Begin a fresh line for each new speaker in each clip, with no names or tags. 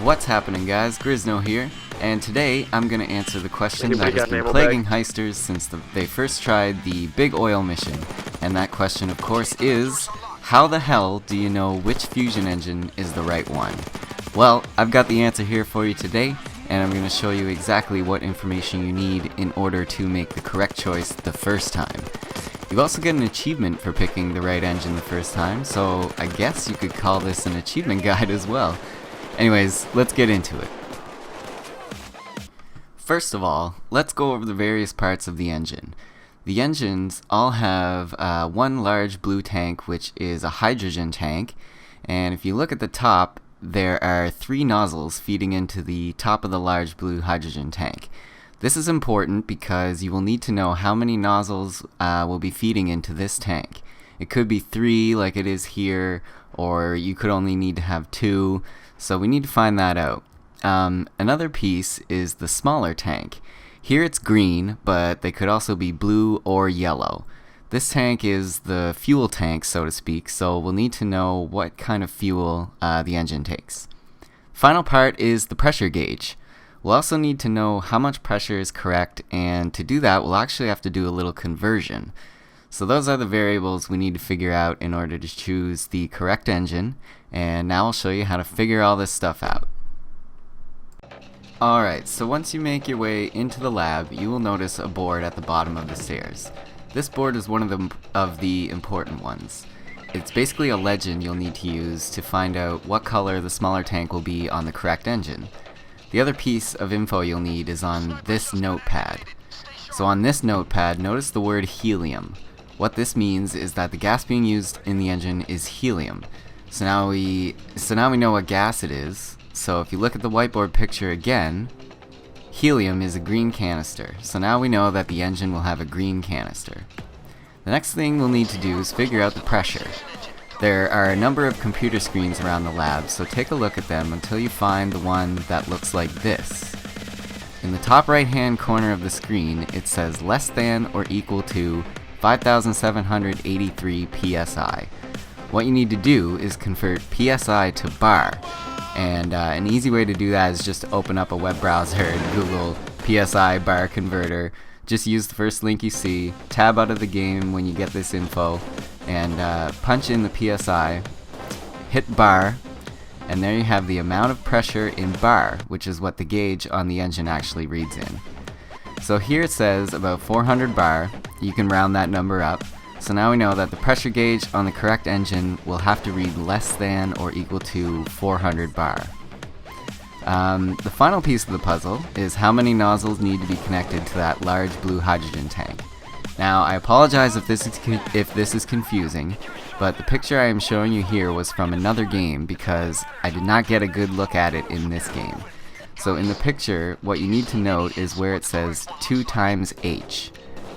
What's happening, guys? Grizno here, and today I'm going to answer the question
Anybody
that has
got an
been
ammo
plaguing
bag?
heisters since they first tried the Big Oil mission. And that question, of course, is, how the hell do you know which fusion engine is the right one? Well, I've got the answer here for you today, and I'm going to show you exactly what information you need in order to make the correct choice the first time. You also get an achievement for picking the right engine the first time, so I guess you could call this an achievement guide as well. Anyways, let's get into it. First of all, let's go over the various parts of the engine. The engines all have one large blue tank, which is a hydrogen tank, and if you look at the top, there are 3 nozzles feeding into the top of the large blue hydrogen tank. This is important because you will need to know how many nozzles will be feeding into this tank. It could be 3 like it is here, or you could only need to have 2, so we need to find that out. Another piece is the smaller tank. Here it's green, but they could also be blue or yellow. This tank is the fuel tank, so to speak, so we'll need to know what kind of fuel the engine takes. Final part is the pressure gauge. We'll also need to know how much pressure is correct, and to do that we'll actually have to do a little conversion. So those are the variables we need to figure out in order to choose the correct engine, and now I'll show you how to figure all this stuff out. Alright, so once you make your way into the lab, you will notice a board at the bottom of the stairs. This board is one of the important ones. It's basically a legend you'll need to use to find out what color the smaller tank will be on the correct engine. The other piece of info you'll need is on this notepad. So on this notepad, notice the word helium. What this means is that the gas being used in the engine is helium. So now we know what gas it is. So if you look at the whiteboard picture again, helium is a green canister. So now we know that the engine will have a green canister. The next thing we'll need to do is figure out the pressure. There are a number of computer screens around the lab, so take a look at them until you find the one that looks like this. In the top right hand corner of the screen, it says less than or equal to 5,783 psi. What you need to do is convert psi to bar, and an easy way to do that is just to open up a web browser and Google psi bar converter. Just use the first link you see, tab out of the game when you get this info, and punch in the psi, hit bar, and there you have the amount of pressure in bar, which is what the gauge on the engine actually reads in. So here it says about 400 bar. You can round that number up. So now we know that the pressure gauge on the correct engine will have to read less than or equal to 400 bar. The final piece of the puzzle is how many nozzles need to be connected to that large blue hydrogen tank. Now, I apologize if this is confusing, but the picture I am showing you here was from another game because I did not get a good look at it in this game. So in the picture, what you need to note is where it says 2 times H.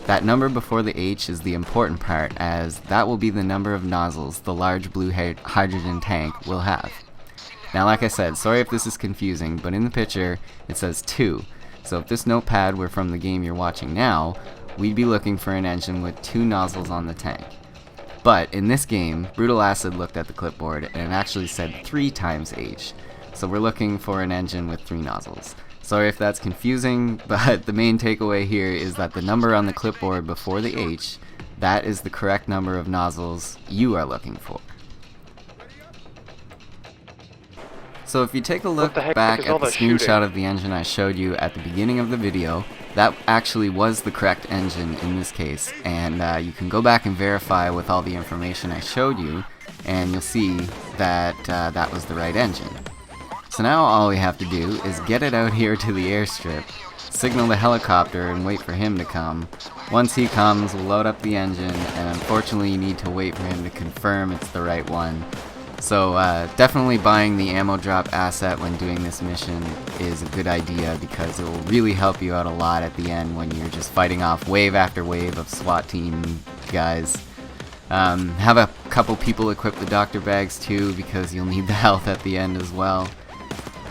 That number before the H is the important part, as that will be the number of nozzles the large blue hydrogen tank will have. Now, like I said, sorry if this is confusing, but in the picture it says 2. So if this notepad were from the game you're watching now, we'd be looking for an engine with 2 nozzles on the tank. But in this game, Brutal Acid looked at the clipboard and it actually said 3 times H. So we're looking for an engine with 3 nozzles. Sorry if that's confusing, but the main takeaway here is that the number on the clipboard before the H, that is the correct number of nozzles you are looking for. So if you take a look back at the screenshot of the engine I showed you at the beginning of the video, that actually was the correct engine in this case, and you can go back and verify with all the information I showed you, and you'll see that that was the right engine. So now all we have to do is get it out here to the airstrip, signal the helicopter and wait for him to come. Once he comes, we'll load up the engine, and unfortunately you need to wait for him to confirm it's the right one. So definitely buying the ammo drop asset when doing this mission is a good idea because it will really help you out a lot at the end when you're just fighting off wave after wave of SWAT team guys. Have a couple people equip the doctor bags too because you'll need the health at the end as well.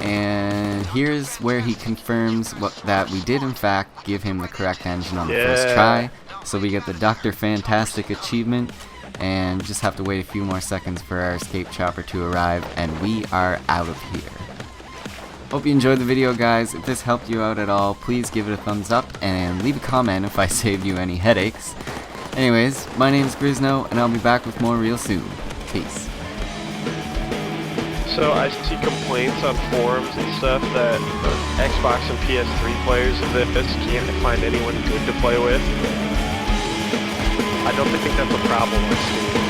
And here's where he confirms that we did in fact give him the correct engine on the first try. So we get the Dr. Fantastic achievement, and just have to wait a few more seconds for our escape chopper to arrive, and we are out of here. Hope you enjoyed the video, guys. If this helped you out at all, please give it a thumbs up and leave a comment if I saved you any headaches. Anyways, my name is Grizno, and I'll be back with more real soon. Peace.
So I see complaints on forums and stuff that Xbox and PS3 players of this can't find anyone good to play with. I don't think that's a problem with Steam.